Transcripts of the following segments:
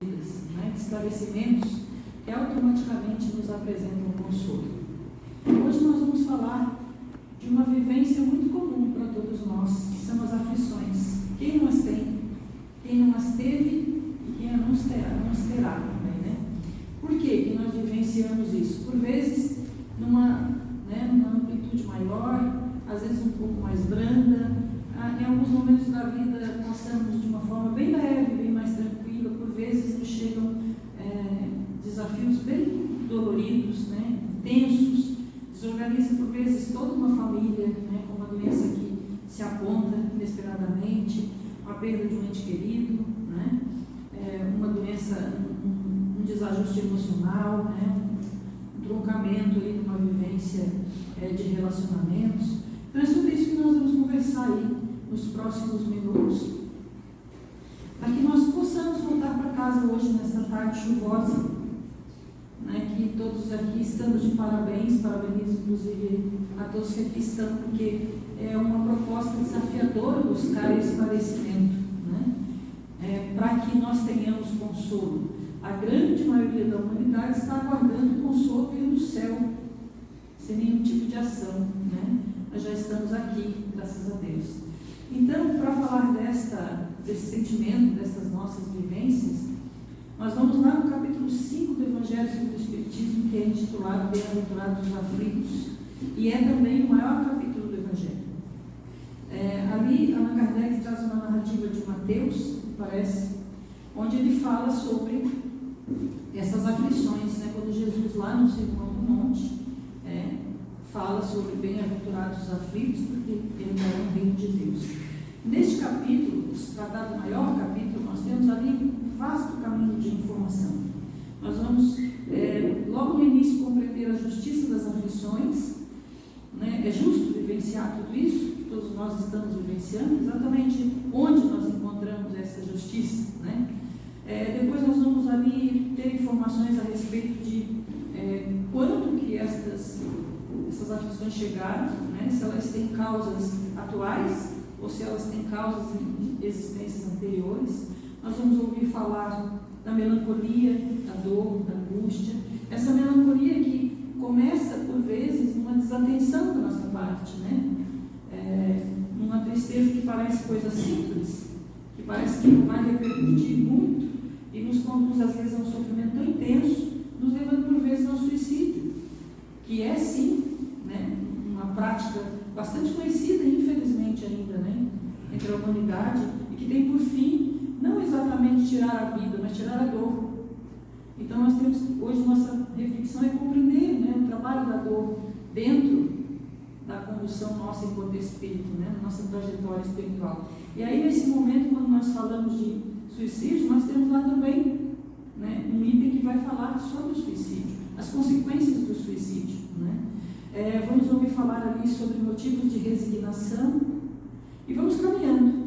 né, de esclarecimentos que automaticamente nos apresentam o consolo. Hoje nós vamos falar de uma vivência muito comum para todos nós, que são as aflições. Quem não as tem? Quem não as teve e quem não as terá também, né? Por que nós vivenciamos isso? Por vezes, numa amplitude maior, às vezes um pouco mais branda. Em alguns momentos da vida passamos de uma forma bem leve, bem mais tranquila. Por vezes nos chegam desafios bem doloridos, né? Tensos. Desorganiza por vezes toda uma família, né? Com uma doença que se aponta inesperadamente, a perda de um ente querido, né? Uma doença, um desajuste emocional, né? Um troncamento aí de uma vivência de relacionamentos. Então é sobre isso que nós vamos conversar aí nos próximos minutos, para que nós possamos voltar para casa hoje, nesta tarde chuvosa, né, que todos aqui estamos de parabéns, parabenizo inclusive a todos que aqui estão, porque é uma proposta desafiadora buscar esclarecimento, né, para que nós tenhamos consolo. A grande maioria da humanidade está aguardando consolo vindo do céu, sem nenhum tipo de ação, né? Nós já estamos aqui, graças a Deus. Então, para falar desse sentimento, dessas nossas vivências, nós vamos lá no capítulo 5 do Evangelho segundo o Espiritismo, que é intitulado Bem-aventurados os aflitos, e é também o maior capítulo do Evangelho. Ali, Allan Kardec traz uma narrativa de Mateus, parece, onde ele fala sobre essas aflições, né? Quando Jesus, lá no Sermão do Monte, fala sobre bem-aventurados os aflitos, porque ele é o reino de Deus. Neste capítulo, se tratar do maior capítulo, nós temos ali um vasto caminho de informação. Nós vamos, logo no início, compreender a justiça das aflições, né? É justo vivenciar tudo isso, que todos nós estamos vivenciando, exatamente onde nós encontramos essa justiça, né? Depois nós vamos ali ter informações a respeito de quando que essas aflições chegaram, né? Se elas têm causas atuais ou se elas têm causas em existências anteriores. Nós vamos ouvir falar da melancolia, da dor, da angústia. Essa melancolia que começa, por vezes, numa desatenção da nossa parte, né? Numa tristeza que parece coisa simples, que parece que não vai repercutir muito e nos conduz, às vezes, a um sofrimento tão intenso, nos levando, por vezes, ao suicídio, que é, sim, né, uma prática bastante conhecida, infelizmente ainda, né, entre a humanidade, e que tem por fim, não exatamente tirar a vida, mas tirar a dor. Então nós temos, hoje nossa reflexão é compreender, né, o trabalho da dor dentro da condução nossa enquanto espírito, né, na nossa trajetória espiritual. E aí nesse momento, quando nós falamos de suicídio, nós temos lá também, né, um item que vai falar sobre o suicídio, as consequências do suicídio, né? Vamos ouvir falar ali sobre motivos de resignação e vamos caminhando,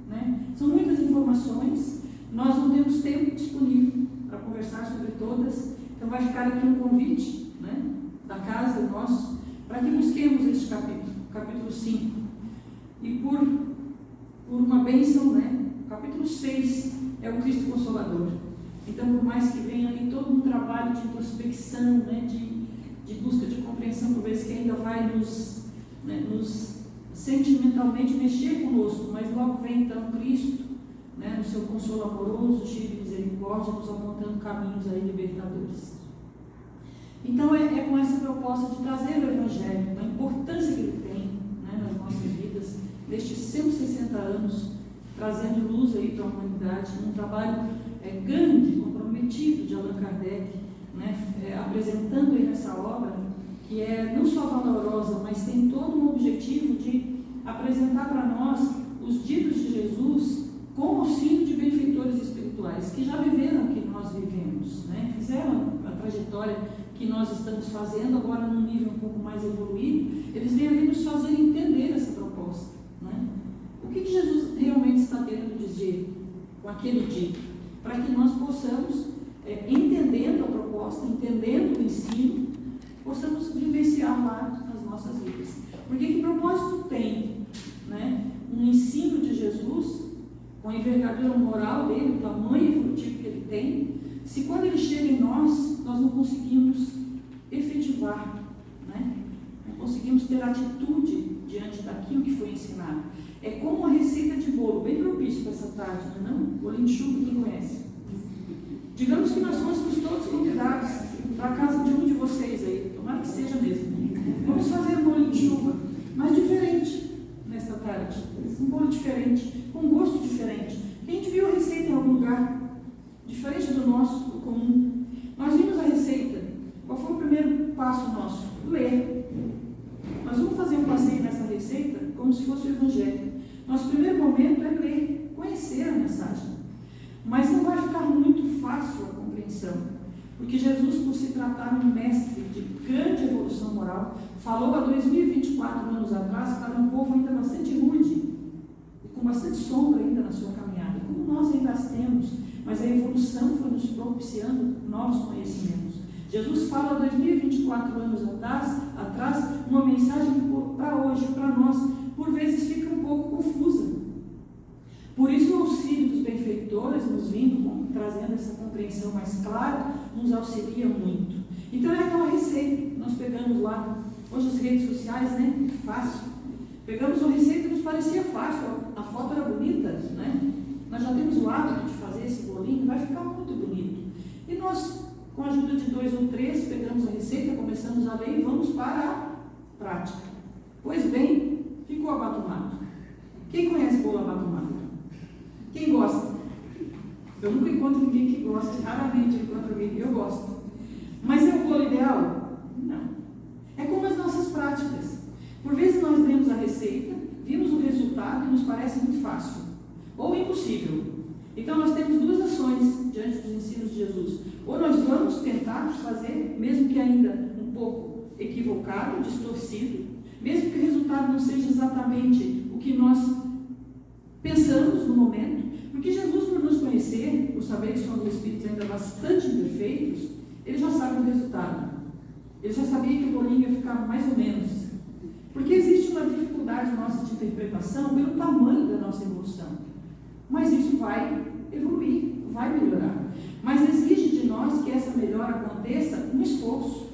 né? São muitas informações, nós não temos tempo disponível para conversar sobre todas, então vai ficar aqui um convite, né, da casa nosso, para que busquemos este capítulo 5, e por uma bênção, né, o capítulo 6 é o Cristo Consolador. Então, por mais que venha ali todo um trabalho de introspecção, né, de busca de compreensão, por vezes que ainda vai nos sentimentalmente mexer conosco, mas logo vem então Cristo, né, no seu consolo amoroso, cheio de misericórdia, nos apontando caminhos aí libertadores. Então é com essa proposta de trazer o Evangelho, a importância que ele tem, né, nas nossas vidas, destes 160 anos, trazendo luz aí para a humanidade, um trabalho grande, comprometido de Allan Kardec, né, apresentando aí nessa obra, que é não só valorosa, mas tem todo um objetivo de apresentar para nós os ditos de Jesus com auxílio de benfeitores espirituais, que já viveram o que nós vivemos, né, fizeram a trajetória que nós estamos fazendo, agora num nível um pouco mais evoluído. Eles vêm ali nos fazer entender essa proposta, né? O que Jesus realmente está querendo dizer com aquele dito, para que nós possamos, entendendo a proposta, entendendo o ensino, possamos vivenciar lá nas nossas vidas. Porque que propósito tem, né, um ensino de Jesus com a envergadura moral dele, o tamanho evolutivo que ele tem, se quando ele chega em nós não conseguimos efetivar, né? Não conseguimos ter atitude diante daquilo que foi ensinado. É como uma receita de bolo, bem propício para essa tarde, não é não? Bolinho de chuva, quem conhece? Digamos que nós fôssemos todos convidados para a casa de um de vocês aí, tomara que seja mesmo. Vamos fazer um bolinho de chuva, mas diferente nesta tarde. Um bolo diferente, com um gosto diferente. A gente viu a receita em algum lugar, diferente do nosso, do comum. Nós vimos a receita. Qual foi o primeiro passo nosso? Ler. Nós vamos fazer um passeio nessa receita como se fosse o Evangelho. Nosso primeiro momento é ler, conhecer a mensagem. Mas não vai ficar muito fácil a compreensão, porque Jesus, por se tratar de um mestre de grande evolução moral, falou há 2024 anos atrás para um povo ainda bastante rude, e com bastante sombra ainda na sua caminhada, como nós ainda as temos, mas a evolução foi nos propiciando novos conhecimentos. Jesus fala há 2024 anos atrás uma mensagem que para hoje, para nós, por vezes fica um pouco confusa. Por isso o auxílio dos benfeitores nos vindo, trazendo essa compreensão mais clara, nos auxilia muito. Então é aquela receita, nós pegamos lá, hoje as redes sociais, né, fácil, pegamos uma receita que nos parecia fácil, a foto era bonita, né, nós já temos o hábito de fazer esse bolinho, vai ficar muito bonito. E nós, com a ajuda de 2 ou 3, pegamos a receita, começamos a ler e vamos para a prática. Pois bem, ficou abatumado. Quem conhece bolo abatumado? Quem gosta? Eu nunca encontro ninguém que goste, raramente encontro alguém que eu gosto. Mas é o bolo ideal? Não. É como as nossas práticas. Por vezes nós lemos a receita, vimos o resultado e nos parece muito fácil, ou impossível. Então nós temos 2 ações diante dos ensinos de Jesus. Ou nós vamos tentar fazer, mesmo que ainda um pouco equivocado, distorcido, mesmo que o resultado não seja exatamente o que nós pensamos no momento, porque Jesus, por nos conhecer, por saber que somos espíritos ainda bastante imperfeitos, ele já sabe o resultado. Ele já sabia que o bolinho ia ficar mais ou menos. Porque existe uma dificuldade nossa de interpretação pelo tamanho da nossa evolução. Mas isso vai evoluir, vai melhorar. Mas exige de nós que essa melhora aconteça um esforço.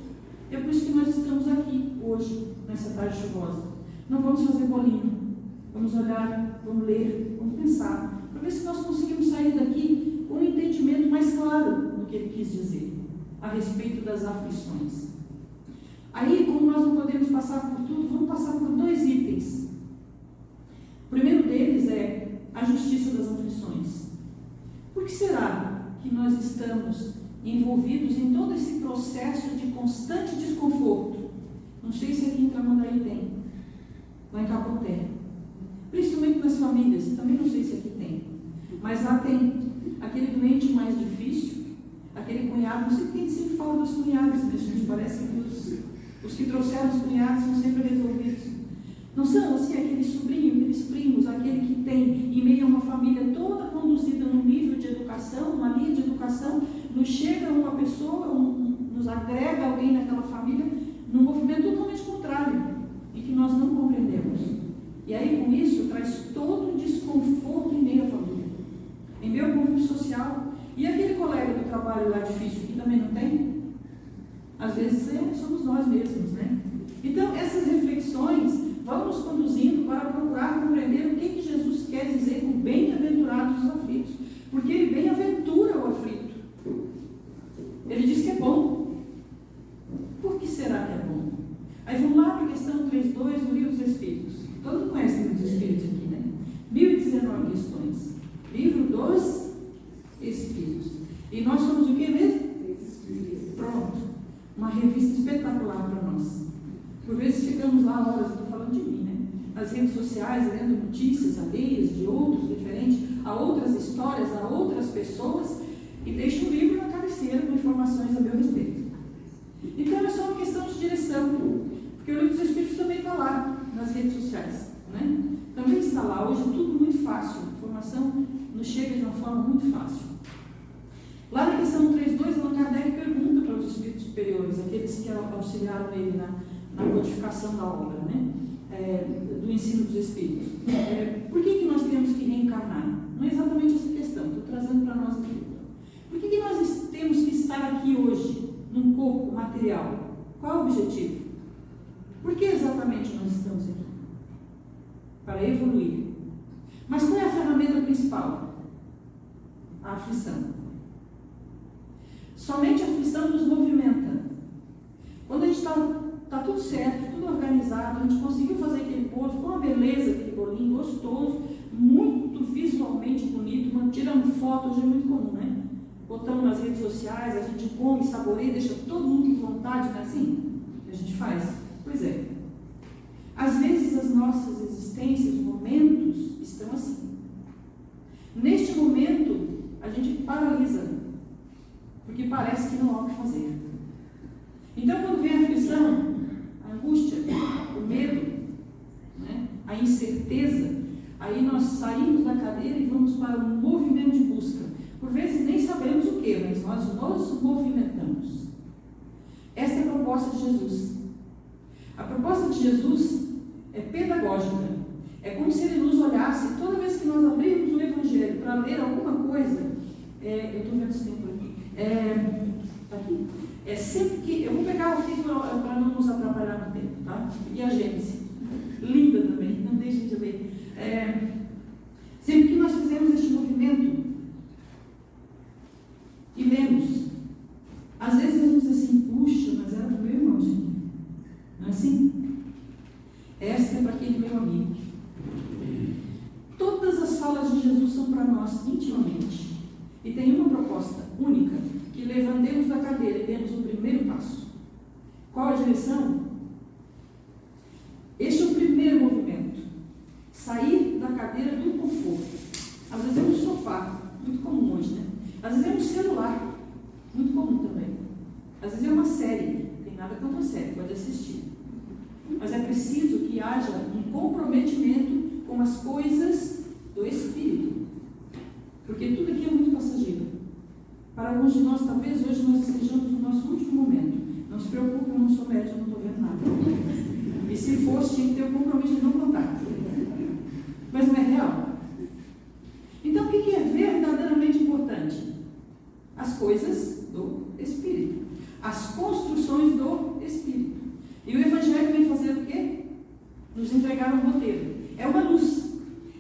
É por isso que nós estamos aqui hoje, nessa tarde chuvosa. Não vamos fazer bolinho. Vamos olhar, vamos ler, vamos pensar, para ver se nós conseguimos sair daqui com um entendimento mais claro do que ele quis dizer a respeito das aflições. Aí, como nós não podemos passar por tudo, vamos passar por 2 itens. O primeiro deles é a justiça das aflições. Por que será que nós estamos envolvidos em todo esse processo de constante desconforto? Não sei se aqui em Tramandaí tem, lá em Capoté. Principalmente nas famílias, também não sei se aqui tem, mas lá tem aquele doente mais difícil, aquele cunhado, não sei quem sempre fala dos cunhados, né, gente? Parece que os que trouxeram os cunhados são sempre resolvidos. Não são assim aquele sobrinho, aqueles primos, aquele que tem, em meio a uma família toda conduzida num nível de educação, uma linha de educação, nos chega uma pessoa, nos agrega alguém naquela família, num movimento totalmente contrário, e que nós não compreendemos. E aí, com isso, traz todo um desconforto em meio à família, em meio ao convívio social. E aquele colega do trabalho lá difícil, que também não tem? Às vezes somos nós mesmos, né? Então, essas reflexões vão nos conduzindo para procurar compreender o que Jesus quer dizer com bem-aventurados os aflitos. Porque ele bem-aventura o aflito. Ele diz que é bom. Por que será que é bom? Aí vamos lá para a questão 3.2 do Livro dos Espíritos. Todo mundo conhece o Livro dos Espíritos aqui, né? 1019 questões. Livro dos Espíritos. E nós somos o que mesmo? Pronto. Uma revista espetacular para nós. Por vezes ficamos lá horas, estou falando de mim, né? Nas redes sociais, lendo notícias alheias de outros, diferentes, a outras histórias, a outras pessoas, e deixo o livro na cabeceira com informações a meu respeito. Então é só uma questão de direção, porque o Livro dos Espíritos também está lá nas redes sociais, né? Também está lá, hoje tudo muito fácil, a informação nos chega de uma forma muito fácil. Lá na questão 3.2, Allan Kardec pergunta para os espíritos superiores, aqueles que auxiliaram ele na codificação da obra, né? Do ensino dos espíritos. Por que nós temos que reencarnar? Não é exatamente essa questão, estou trazendo para nós aqui. Por que nós temos que estar aqui hoje, num corpo material? Qual é o objetivo? Por que exatamente nós estamos aqui? Para evoluir. Mas qual é a ferramenta principal? A aflição. Somente a aflição nos movimenta. Quando a gente está tudo certo, tudo organizado, a gente conseguiu fazer aquele bolo, ficou uma beleza aquele bolinho, gostoso, muito visualmente bonito, tirando foto, hoje é muito comum, né? Botamos nas redes sociais, a gente come, saboreia, deixa todo mundo com vontade, não é assim que a gente faz? Pois é. Às vezes as nossas existências, momentos, estão assim. Neste momento, a gente paralisa, porque parece que não há o que fazer. Então, quando vem a aflição, a angústia, o medo, né, a incerteza, aí nós saímos da cadeira e vamos para um movimento de busca. Por vezes nem sabemos o que, mas nós nos movimentamos. Essa é a proposta de Jesus. A proposta de Jesus é pedagógica. É como se ele nos olhasse, toda vez que nós abrirmos o Evangelho para ler alguma coisa, eu estou vendo esse tempo aqui, está aqui. É sempre que, eu vou pegar o fio para não nos atrapalhar no tempo, tá? E a Gênesis, linda também, não deixem de ler. Sempre que nós fizemos este movimento e lemos, às vezes a gente diz assim, puxa, mas era do meu irmão, senhor. Não é assim? Esta é para aquele meu amigo. Todas as falas de Jesus são para nós intimamente. E tem uma proposta única, que levantemos da cadeira e demos o primeiro passo. Qual a direção? Este é o primeiro movimento. Sair da cadeira do conforto. Às vezes é um sofá, muito comum hoje, né? Às vezes é um celular, muito comum também. Às vezes é uma série, não tem nada contra a série, pode assistir. Mas é preciso que haja um comprometimento com as coisas do Espírito. Porque tudo aqui é muito passageiro. Para alguns de nós, talvez hoje nós estejamos no nosso último momento. Não se preocupe, eu não sou médico, eu não estou vendo nada. E se fosse, tinha que ter o compromisso de não contar. Mas não é real. Então, o que é verdadeiramente importante? As coisas do Espírito. As construções do Espírito. E o Evangelho vem fazer o quê? Nos entregar um roteiro. É uma luz.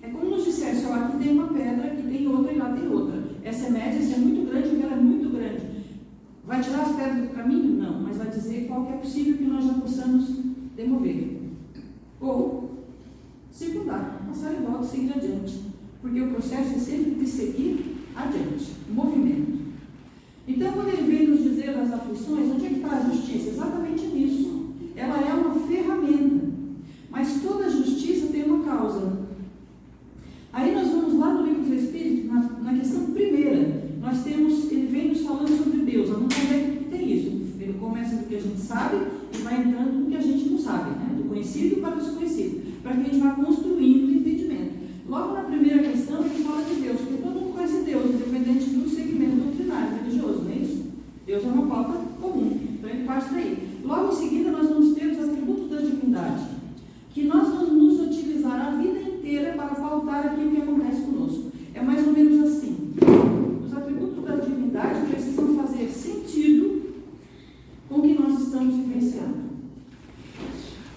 É como nos dissesse, ó, aqui tem uma pedra, aqui tem outra e lá tem outra. Essa é média, essa é muito grande, aquela é muito grande. Vai tirar as pedras do caminho? Não, mas vai dizer qual que é possível que nós já possamos demover. Ou secundar, passar em volta e seguir adiante. Porque o processo é sempre de seguir adiante, movimento. Então, quando ele vem nos dizer das aflições, onde é que está a justiça? Exatamente nisso. Ela é uma ferramenta. Mas toda justiça tem uma causa. Aí nós vamos lá no livro do Espírito, na questão primeira, nós temos, ele vem nos falando sobre Deus. Vamos ver que tem isso. Ele começa do que a gente sabe e vai entrando no que a gente não sabe, né? Do conhecido para o desconhecido, para que a gente vá construindo o entendimento. Logo na primeira questão, ele fala de Deus, porque todo mundo conhece Deus, independente do segmento doutrinário, religioso, não é isso? Deus é uma pauta comum, então ele parte daí. Logo em seguida, nós vamos ter os atributos da divindade, que nós vamos nos utilizar a vida inteira para pautar aquilo que acontece conosco. É mais ou menos assim. Os atributos da divindade precisam fazer sentido com o que nós estamos vivenciando.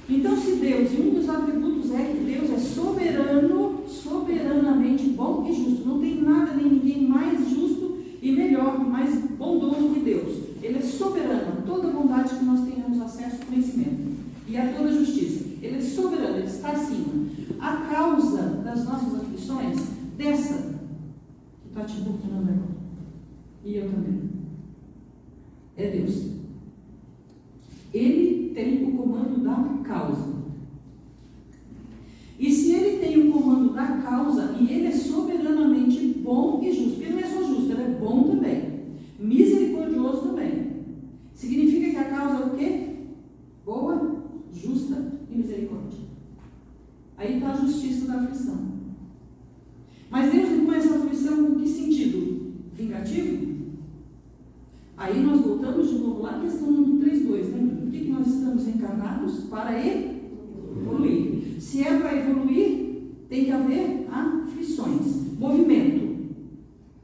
Então, se Deus, e um dos atributos é que Deus é soberano, soberanamente bom e justo. Não tem nada nem ninguém mais justo e melhor, mais bondoso que Deus. Ele é soberano a toda bondade que nós tenhamos acesso ao conhecimento e a toda justiça. Ele é soberano, ele está acima. A causa das nossas aflições, dessa, que está te burlando agora, e eu também, é Deus. Ele tem o comando da causa. E se ele tem o comando da causa, e ele é soberanamente bom e justo, ele não é só justo, ele é bom também, misericordioso também. Significa que a causa é o quê? Boa, justa e misericórdia. Aí está a justiça da aflição. Mas Deus não põe essa aflição com que sentido? Vingativo? Aí nós voltamos de novo lá à questão 3.2, lembra? Por que nós estamos encarnados? Para evoluir. Se é para evoluir, tem que haver aflições. movimento,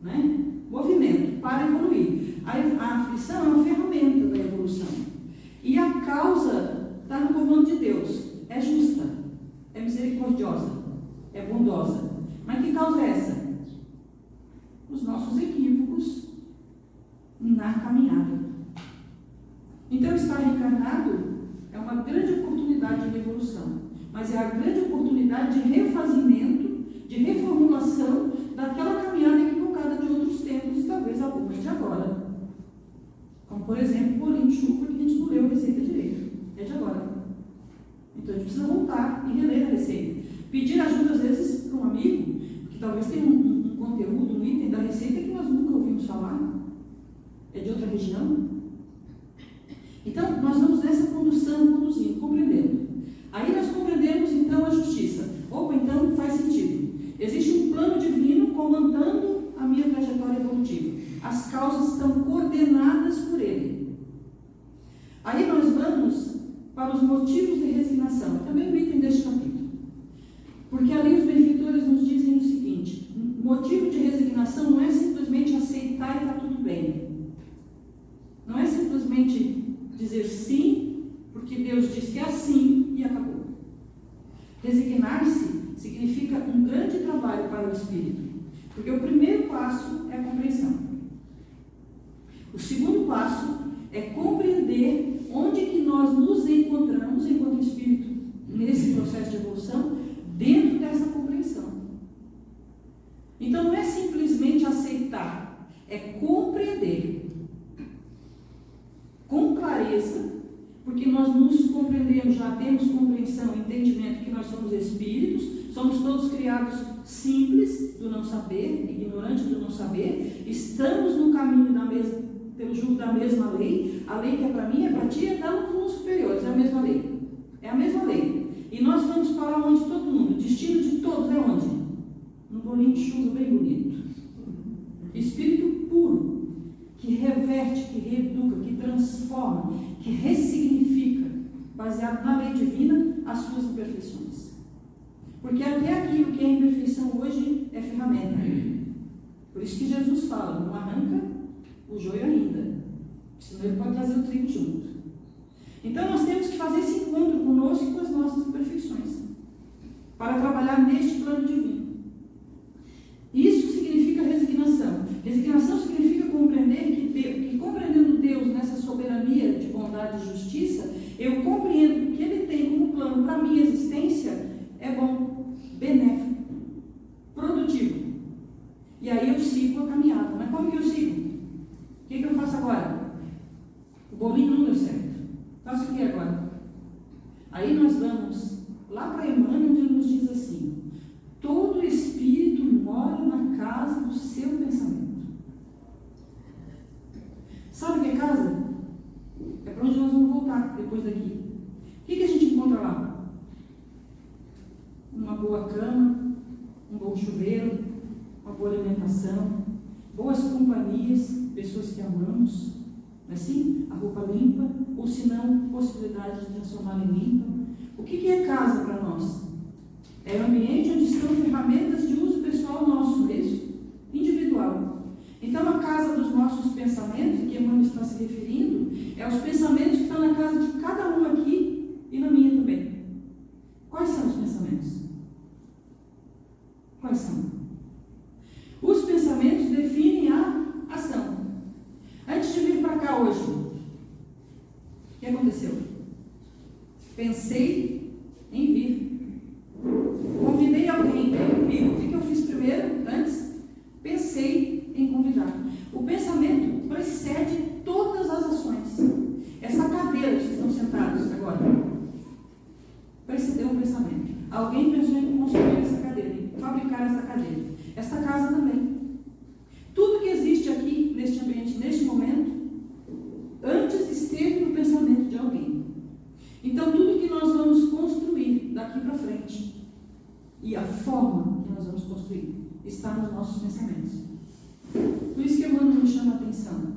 né? Movimento para evoluir. A aflição é uma ferramenta da evolução. E a causa está no comando de Deus. É justa, é misericordiosa, é bondosa. Mas que causa é essa? Os nossos equívocos na caminhada. Então, estar reencarnado é uma grande oportunidade de evolução, mas é a grande oportunidade de refazimento, de reformulação daquela caminhada equivocada de outros tempos, e talvez algumas de agora. Como, por exemplo, o bolinho de chuva que a gente não leu a receita direito. É de agora. Então, a gente precisa voltar e reler a receita. Pedir ajuda, às vezes, para um amigo, que talvez tenha um conteúdo, um item da receita que nós nunca ouvimos falar. É de outra região. Então, nós vamos nessa conduzindo, compreendendo. Aí nós compreendemos, então, a justiça. Ou então, faz sentido. Existe um plano divino comandando a minha trajetória evolutiva. As causas estão coordenadas por ele. Aí nós vamos para os motivos de resignação. Também no item deste capítulo. Porque ali os benfeitores nos dizem o seguinte: o motivo de resignação não é simplesmente aceitar e está tudo bem. Não é simplesmente dizer sim, porque Deus diz que é assim e acabou. Resignar-se significa um grande trabalho para o espírito, porque o primeiro passo é a compreensão. O segundo passo é compreender onde que nós nos encontramos enquanto espírito nesse processo de evolução, dentro dessa compreensão. Então não é simplesmente aceitar, é compreender com clareza, porque nós nos compreendemos, já temos compreensão, entendimento que nós somos espíritos, somos todos criados simples do não saber, ignorantes do não saber, estamos no caminho pelo jugo da mesma lei. A lei que é para mim, é para ti, é para os superiores, é a mesma lei. É a mesma lei. E nós vamos para onde todo mundo, o destino de todos é onde? Um bolinho de chuva bem bonito. Espírito puro, que reverte, que reeduca, que transforma, que ressignifica, baseado na lei divina, as suas imperfeições. Porque até aquilo que é imperfeição hoje é ferramenta. Por isso que Jesus fala, não arranca o joio ainda, senão ele pode trazer o trigo junto. Então nós temos que fazer esse encontro conosco e com as nossas imperfeições, para trabalhar neste plano divino. Isso significa resignação. Resignação significa compreender que compreendendo Deus nessa soberania de bondade e justiça, eu compreendo que o que Ele tem como plano para a minha existência é bom, benéfico, produtivo. E aí eu sigo a caminhada. Mas como que eu sigo? O que eu faço agora? O bolinho não deu certo. Faço o que agora? Aí nós vamos lá para Emmanuel, onde ele nos diz assim: todo espírito mora na casa do seu pensamento. Sabe o que é casa? É para onde nós vamos voltar depois daqui. O que a gente encontra lá? Uma boa cama, um bom chuveiro, uma boa alimentação, boas companhias, pessoas que amamos, não é assim? A roupa limpa, ou se não, possibilidade de transformar em limpa. O que é casa para nós? É um ambiente onde estão ferramentas de uso pessoal nosso, não é isso? Individual. Então, a casa dos nossos pensamentos, que Emmanuel está se referindo, é os pensamentos que estão na casa de cada um aqui e na minha também. Quais são os pensamentos? Quais são? Os pensamentos definem a ação. Antes de vir para cá hoje, o que aconteceu? Pensei em vir. Convidei alguém, veio comigo. O que eu fiz primeiro, antes? Pensei em convidar. O pensamento precede todas as ações. Essa cadeira que vocês estão sentados agora, precedeu o pensamento. Alguém pensou em construir essa cadeira, em fabricar essa cadeira. Esta casa também. Tudo que existe aqui, neste ambiente, neste momento, antes esteve no pensamento de alguém. Então, tudo que nós vamos construir daqui para frente, e a forma que nós vamos construir, está nos nossos pensamentos. Por isso que Emmanuel nos chama a atenção.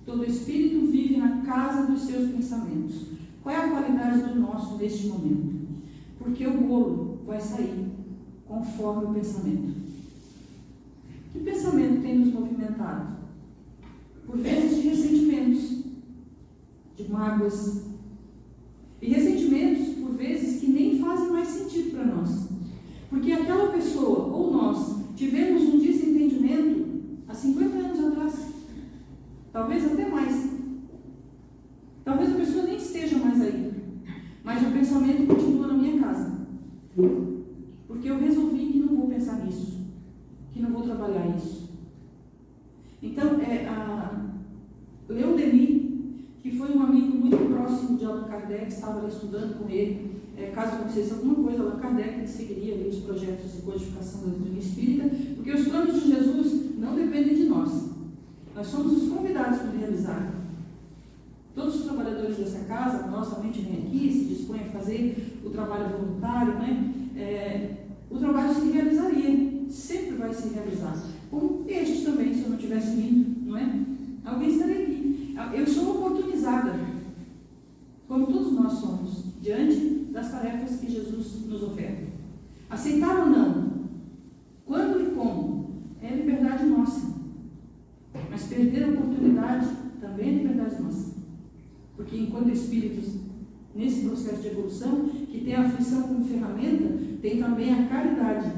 Todo espírito vive na casa dos seus pensamentos. Qual é a qualidade do nosso neste momento? Porque o bolo vai sair conforme o pensamento. por vezes de ressentimentos, de mágoas, e ressentimentos, por vezes, que nem fazem mais sentido para nós. Porque aquela pessoa, ou nós, tivemos um desentendimento há 50 anos atrás. Talvez até mais. Talvez a pessoa nem esteja mais aí. Mas o pensamento continua na minha casa. Porque eu resolvi que não vou pensar nisso. Que não vou trabalhar isso. Então, Leon Denis, que foi um amigo muito próximo de Allan Kardec, estava lá estudando com ele. Caso acontecesse alguma coisa, Allan Kardec ele seguiria ali os projetos de codificação da doutrina espírita, porque os planos de Jesus não dependem de nós. Nós somos os convidados para realizar. Todos os trabalhadores dessa casa, nossa mente vem aqui, se dispõe a fazer o trabalho voluntário, né? O trabalho se realizaria, sempre vai se realizar. Como estes também, se eu não tivesse vindo, não é? Alguém estaria aqui. Eu sou oportunizada, como todos nós somos, diante das tarefas que Jesus nos oferta. Aceitar ou não, quando e como, é liberdade nossa. Mas perder a oportunidade também é liberdade nossa. Porque enquanto espíritos, nesse processo de evolução, que tem a aflição como ferramenta, tem também a caridade,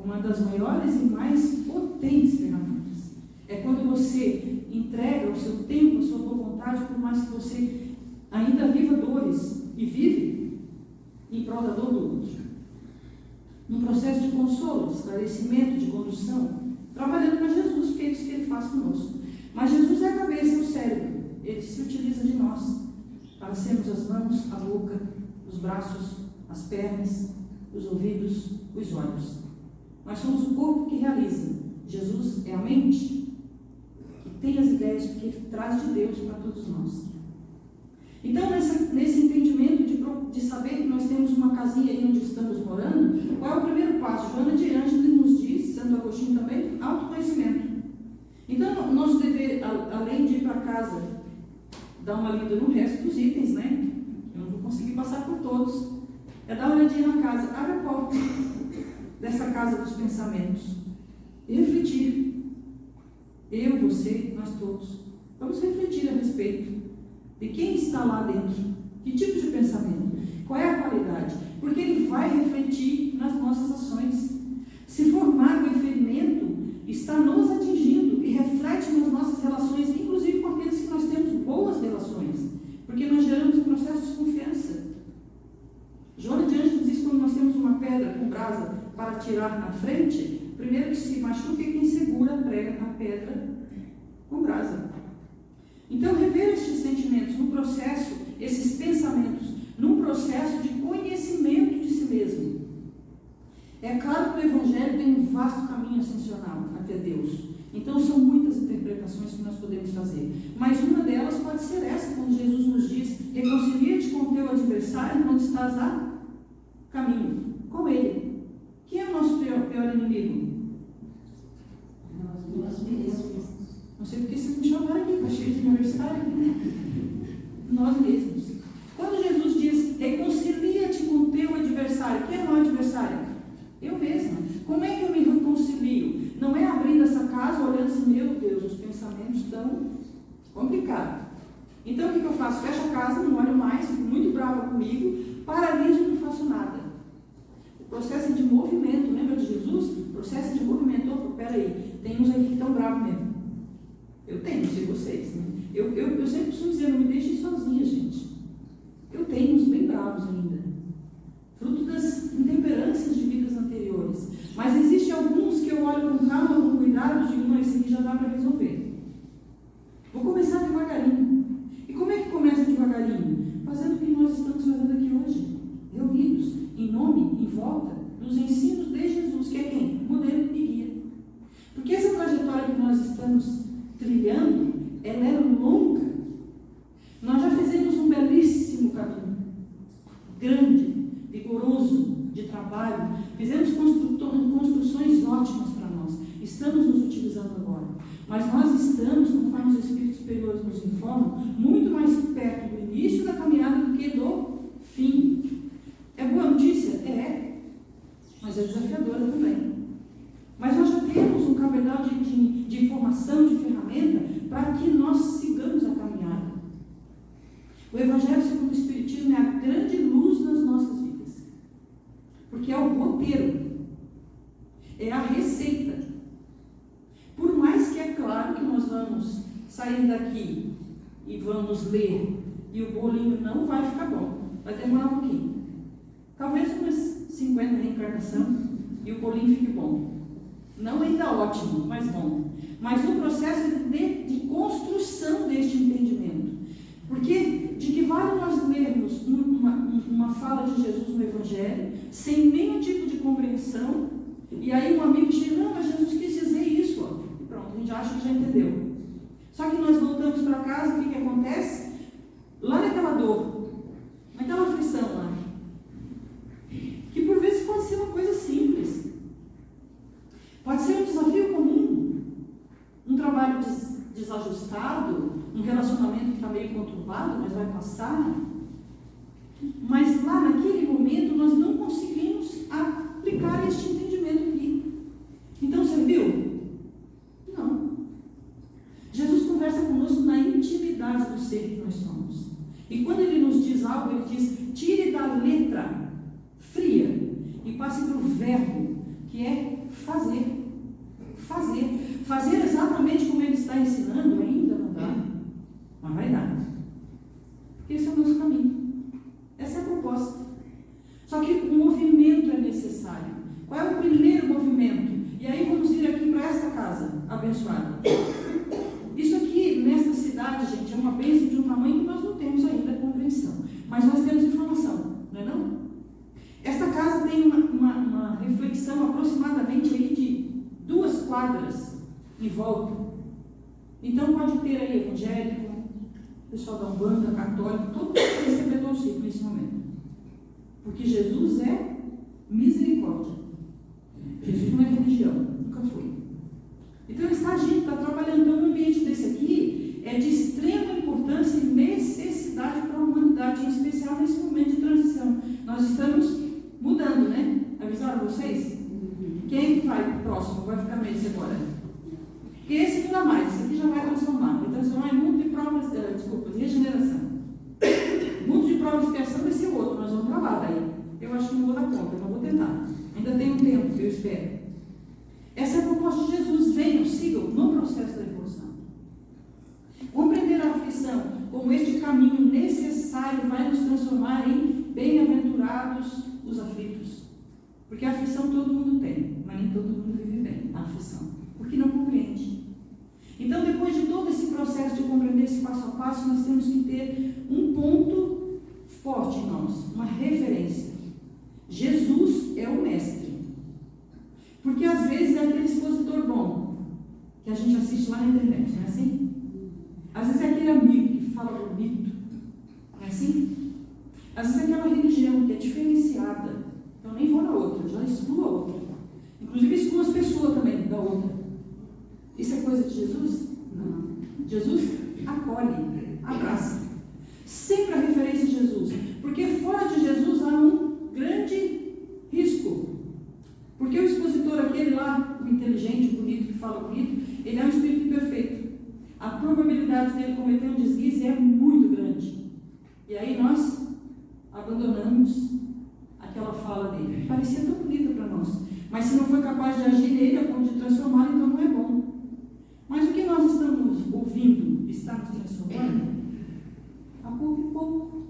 uma das maiores e mais potentes ferramentas. É quando você entrega o seu tempo, a sua boa vontade, por mais que você ainda viva dores, e vive em prol da dor do outro. Num processo de consolo, de esclarecimento, de condução, trabalhando para Jesus, porque é isso que Ele faz conosco. Mas Jesus é a cabeça e o cérebro. Ele se utiliza de nós para sermos as mãos, a boca, os braços, as pernas, os ouvidos, os olhos. Nós somos o corpo que realiza. Jesus é a mente que tem as ideias, porque traz de Deus para todos nós. Então, nesse entendimento de saber que nós temos uma casinha aí onde estamos morando, qual é o primeiro passo? Joana de Ângeles nos diz, Santo Agostinho também, autoconhecimento. Então, o nosso dever, além de ir para casa, dar uma lida no resto dos itens, né? Eu não vou conseguir passar por todos. É dar uma olhadinha na casa, abre a porta dessa casa dos pensamentos e refletir. Eu, você, nós todos. Vamos refletir a respeito de quem está lá dentro, que tipo de pensamento, qual é a qualidade, porque ele vai refletir nas nossas ações. Se for mágoa e ferimento, está nos atingindo e reflete nas nossas relações, inclusive com aqueles que nós temos boas relações, porque nós geramos um processo de desconfiança. Joana de Ângeles diz que quando nós temos uma pedra com brasa para tirar na frente, primeiro que se machuca é quem segura a pedra com brasa. Então, rever estes sentimentos no processo, esses pensamentos, num processo de conhecimento de si mesmo. É claro que o Evangelho tem um vasto caminho ascensional até Deus. Então, são muitas interpretações que nós podemos fazer. Mas uma delas pode ser essa, quando Jesus nos diz: reconcilia-te com o teu adversário quando estás a caminho com ele. Quem é o nosso pior inimigo? Nós mesmos. Não sei porque vocês me chamaram aqui, está cheio de aniversário. Nós mesmos. Quando Jesus diz, reconcilia-te com o teu adversário, quem é o meu adversário? Eu mesma. Como é que eu me reconcilio? Não é abrindo essa casa, olhando assim, meu Deus, os pensamentos estão complicados. Então o que eu faço? Fecho a casa, não olho mais, fico muito brava comigo, paraliso e não faço nada. O processo de movimento, lembra de Jesus? O processo de movimento. Opa, peraí, tem uns aqui que estão bravos mesmo. Eu tenho, não sei vocês, né? Eu sempre costumo dizer, não me deixem sozinha, gente. Eu tenho uns bem bravos ainda. Fruto das intemperâncias de vidas anteriores. Mas existem alguns que eu olho com calma, com cuidado, e digo, não, esse aqui já dá para resolver. Vou começar devagarinho. E como é que começa devagarinho? Fazendo o que nós estamos fazendo aqui hoje. Reunidos, em nome, em volta, dos ensinos de Jesus, que é quem? Modelo e guia. Porque essa trajetória que nós estamos trilhando, ela é longa. Nós já fizemos um belíssimo caminho, grande, vigoroso, de trabalho, fizemos construções ótimas para nós, estamos nos utilizando agora, mas nós estamos, conforme os Espíritos superiores nos informam, muito mais perto do início da caminhada do que do fim. É boa notícia? É, mas é desafiadora também. Mas nós já temos um cabedal de informação, de ferramenta, O Evangelho segundo o Espiritismo é a grande luz das nossas vidas, porque é o roteiro, é a receita. Por mais que é claro que nós vamos sair daqui e vamos ler, e o bolinho não vai ficar bom, vai demorar um pouquinho. Talvez umas 50 reencarnações e o bolinho fique bom. Não ainda ótimo, mas bom. Mas o processo de construção deste entendimento. Porque de que vale nós lermos uma fala de Jesus no Evangelho, sem nenhum tipo de compreensão, e aí um amigo chega, não, mas Jesus quis dizer isso, ó. E pronto, a gente acha que já entendeu. Só que nós voltamos para casa, o que acontece? Lá naquela dor, naquela aflição lá, que por vezes pode ser uma coisa simples, pode ser um desafio comum, um trabalho desajustado, um relacionamento que está meio conturbado, mas vai passar. Mas lá naquele momento nós não conseguimos aplicar este entendimento aqui. Então serviu? Não. Jesus conversa conosco na intimidade do ser que nós somos. E quando ele nos diz algo, ele diz: tire da letra fria e passe para o verbo, que é fazer. Fazer. Fazer exatamente como ele está ensinando ainda não dá, mas vai dar. Esse é o nosso caminho. Essa é a proposta. Só que o movimento é necessário. Qual é o primeiro movimento? E aí vamos ir aqui para esta casa abençoada. Isso aqui, nesta cidade, gente, é uma bênção de um tamanho que nós não temos ainda compreensão. Mas nós temos informação, não é não? Esta casa tem uma reflexão aproximadamente aí de 2 quadras em volta. Então pode ter aí evangélico, pessoal da Umbanda, católico, todo mundo recebedor do ciclo nesse momento. Porque Jesus é misericórdia. Jesus não é religião, nunca foi. Então ele está agindo, está trabalhando. Então um ambiente desse aqui é de extrema importância e necessidade para a humanidade, em especial nesse momento de transição. Nós estamos mudando, né? Avisaram vocês? Quem vai próximo? Vai ficar nesse agora? Porque esse não dá mais, esse aqui já vai transformar. Vai transformar em mundo de provas, de regeneração. Mundo de provas de expiação vai ser o outro, nós vamos para lá daí. Eu acho que não vou dar conta, eu não vou tentar. Ainda tem um tempo, eu espero. Essa é a proposta de Jesus. Venham, sigam no processo da evolução. Compreender a aflição como este caminho necessário vai nos transformar em bem-aventurados os aflitos. Porque a aflição todo mundo tem, mas nem todo mundo vive bem a aflição, porque não compreende. Então, depois de todo esse processo de compreender esse passo a passo, nós temos que ter um ponto forte em nós, uma referência. Jesus é o mestre. Porque às vezes é aquele expositor bom, que a gente assiste lá na internet, não é assim? Às vezes é aquele amigo que fala bonito, não é assim? Às vezes é aquela religião que é diferenciada. Então nem vou na outra, já excluo a outra. Inclusive excluo as pessoas também da outra. Isso é coisa de Jesus? Não. Jesus acolhe, abraça. Sempre a referência de Jesus. Porque fora de Jesus há um grande risco. Porque o expositor aquele lá, o inteligente, o bonito, que fala bonito, ele é um espírito perfeito. A probabilidade dele cometer um deslize é muito grande. E aí nós abandonamos aquela fala dele. Parecia tão bonita para nós. Mas se não foi capaz de agir nele a ponto de transformar, então não é bom. Mas o que nós estamos ouvindo está nos transformando? A pouco e pouco.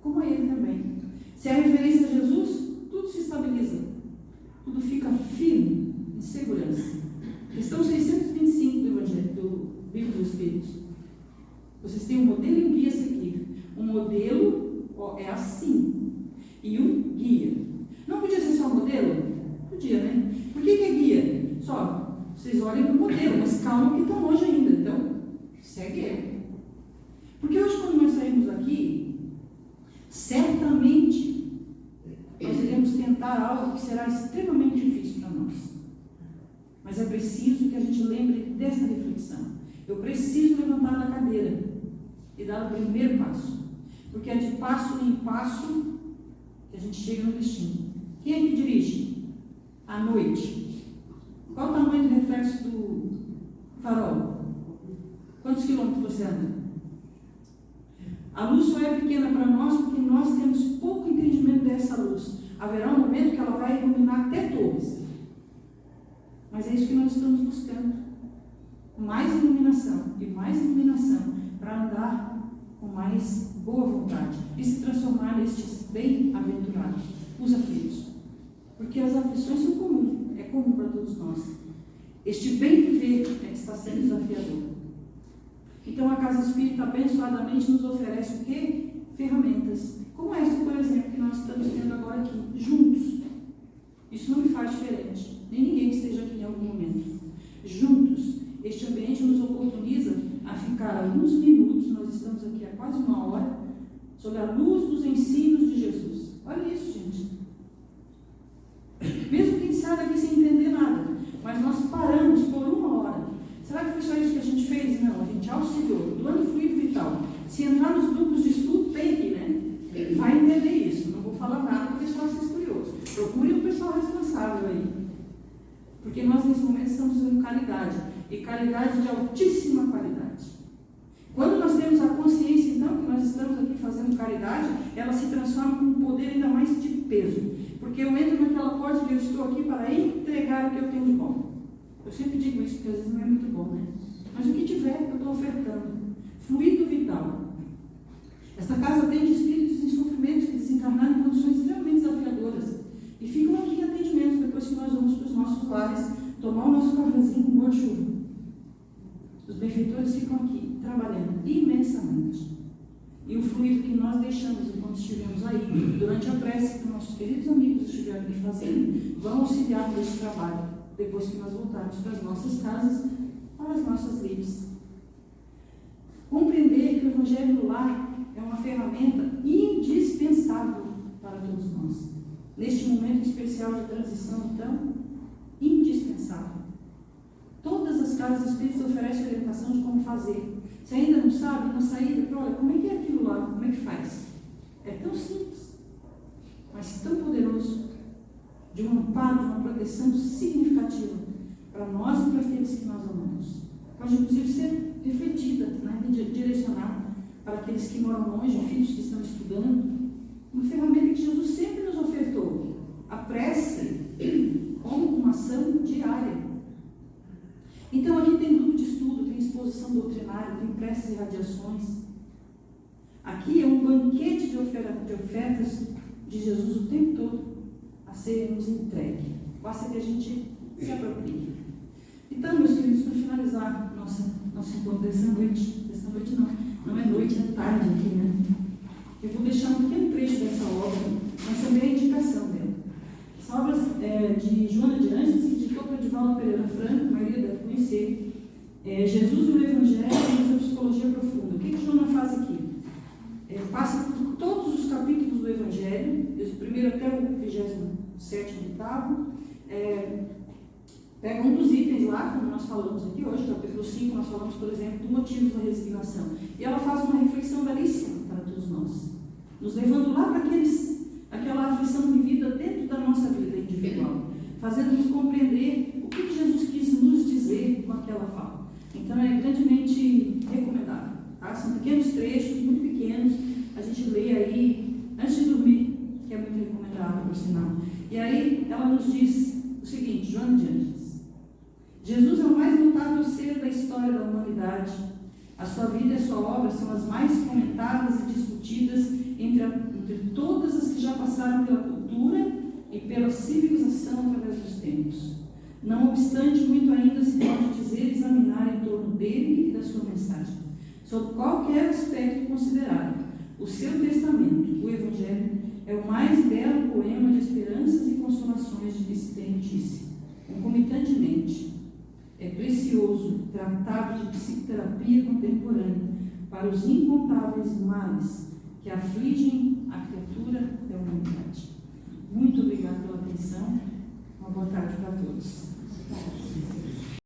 Como é ele também. Se a referência a Jesus, tudo se estabiliza. Tudo fica firme, em segurança. Questão 625 do Evangelho, do Livro dos Espíritos. Vocês têm um modelo e um guia a seguir. Um modelo é assim. E um guia. Não podia ser só modelo? Podia, né? Por que é guia? Só, vocês olhem para o modelo, mas calma que estão longe ainda. Então, segue ele. Porque hoje, quando nós saímos daqui, certamente nós iremos tentar algo que será extremamente difícil para nós. Mas é preciso que a gente lembre dessa reflexão. Eu preciso levantar da cadeira e dar o primeiro passo. Porque é de passo em passo que a gente chega no destino. Quem é que dirige? À noite. Qual o tamanho do reflexo do farol? Quantos quilômetros você anda? A luz só é pequena para nós porque nós temos pouco entendimento dessa luz. Haverá um momento que ela vai iluminar até todos. Mas é isso que nós estamos buscando. Mais iluminação e mais iluminação para andar com mais boa vontade e se transformar nestes bem-aventurados, os aflitos. Porque as aflições são comuns, é comum para todos nós. Este bem viver é que está sendo desafiador. Então a Casa Espírita abençoadamente nos oferece o quê? Ferramentas. Como essa, por exemplo, que nós estamos tendo agora aqui, juntos. Isso não me faz diferente, nem ninguém que esteja aqui em algum momento. Juntos, este ambiente nos oportuniza a ficar alguns minutos, nós estamos aqui há quase uma hora, sob a luz dos ensinos de Jesus. Olha isso, gente. Mesmo que a gente saia daqui sem entender nada, mas nós paramos por uma hora. Será que foi só isso que a gente fez? Não, a gente auxiliou, doando fluido vital. Se entrar nos grupos de estudo, tem que, né? Vai entender isso. Não vou falar nada para deixar vocês curiosos. Procure um pessoal responsável aí. Porque nós, nesse momento, estamos fazendo caridade. E caridade de altíssima qualidade. Quando nós temos a consciência, então, que nós estamos aqui fazendo caridade, ela se transforma com um poder ainda mais de peso. Porque eu entro naquela porta e eu estou aqui para entregar o que eu tenho de bom. Eu sempre digo isso, porque às vezes não é muito bom, né? Mas o que tiver, eu estou ofertando. Fluido vital. Esta casa atende espíritos em sofrimentos que desencarnaram em condições extremamente desafiadoras. E ficam aqui em atendimentos depois que nós vamos para os nossos lares tomar o nosso cafezinho com boa chuva. Os benfeitores ficam aqui trabalhando imensamente. E o fluido que nós deixamos enquanto estivemos aí, durante a prece que nossos queridos amigos estiveram aqui fazendo, vão auxiliar nesse trabalho, depois que nós voltarmos para as nossas casas, para as nossas lides. Compreender que o Evangelho no lar é uma ferramenta indispensável para todos nós. Neste momento especial de transição, então, indispensável. Todas as casas espíritas oferecem orientação de como fazer. Se ainda não sabe, na saída, olha, como é que é aquilo lá? Como é que faz? É tão simples, mas tão poderoso, de um amparo, de uma proteção significativa para nós e para aqueles que nós amamos. Pode, inclusive, ser refletida, né? Direcionada para aqueles que moram longe, filhos que estão estudando. Uma ferramenta que Jesus sempre nos ofertou. A prece como uma ação diária. Então, aqui tem grupo de estudo, tem exposição doutrinária, tem preces e radiações. Aqui é um banquete de ofertas de Jesus o tempo todo a serem nos entregue. Basta que a gente se aproprie. Então, meus queridos, para finalizar nosso encontro dessa noite não é noite, é tarde aqui, né? Eu vou deixar um pequeno trecho dessa obra, mas também a indicação dela. Essa obra é de Joana de Anjos, que editou para Divaldo Pereira Franco, a maioria deve conhecer. Jesus e o Evangelho e a Psicologia Profunda. O que Joana faz aqui? Passa por todos os capítulos do Evangelho, desde o primeiro até o 27º, 8º, pega um dos itens lá, como nós falamos aqui hoje, capítulo 5, nós falamos, por exemplo, do motivo da resignação. E ela faz uma reflexão belíssima para todos nós, nos levando lá para aquela aflição vivida dentro da nossa vida individual, fazendo-nos compreender o que Jesus quis nos dizer com aquela fala. Então é grandemente recomendável. Tá? São pequenos trechos, muito pequenos, a gente lê aí antes de dormir, que é muito recomendável, por sinal. E aí ela nos diz o seguinte, Joana de Anjos: Jesus é o mais notável ser da história da humanidade. A sua vida e a sua obra são as mais comentadas e discutidas entre todas as que já passaram pela cultura e pela civilização através dos tempos. Não obstante, muito ainda se pode dizer e examinar em torno dele e da sua mensagem. Sob qualquer aspecto considerado, o seu testamento, o Evangelho, é o mais belo poema de esperanças e consolações de que se tem notícia. Concomitantemente, é precioso tratado de psicoterapia contemporânea para os incontáveis males que afligem a criatura da humanidade. Muito obrigada pela atenção. Uma boa tarde para todos.